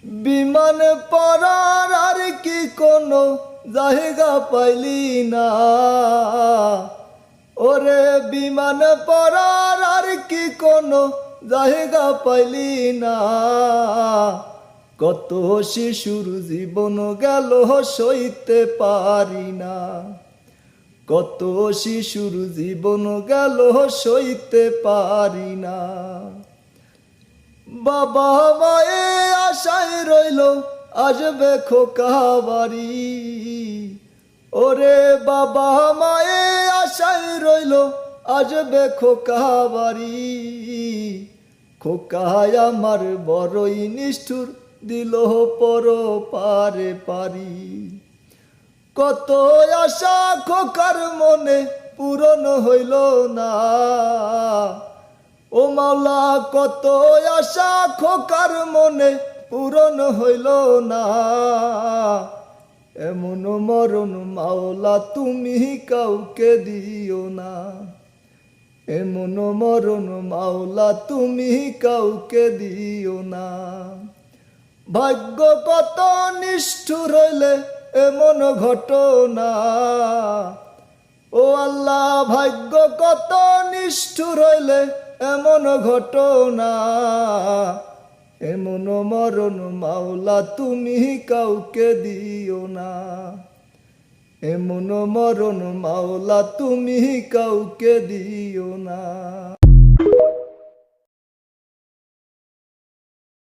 বিমানে পড়ার আর কি কোনো জায়গা পাইলি না, ওরে বিমানে পড়ার আর কি কোনো জায়গা পাইলি না। কত শিশুর জীবন গেল সইতে পারি না, কত শিশুর জীবন গেল সইতে পারি না। বাবা মায়ে আশায় রইল আসবে খোকা বাড়ি, ওরে বাবা মায়ে আশায় রইল আসবে খোকা বাড়ি। খোকায় আমার বড়ই নিষ্ঠুর দিল পর পারে পারি। কত আশা খোকার মনে পূরণ হইল না, ও মাওলা কত আশা খোকার মনে পূরণ হইল না। এমন মরণ মাওলা তুমি কাউকে দিও না, এমন মরণ মাওলা তুমি কাউকে দিও না। ভাগ্য কত নিষ্ঠুর হইলে এমন ঘটনা, ও আল্লাহ ভাগ্য কত নিষ্ঠুর হইলে এমন ঘটনা। এমন মরণ মাওলা তুমি কাউকে দিও না, এমন মরণ মাওলা তুমি কাউকে দিও না।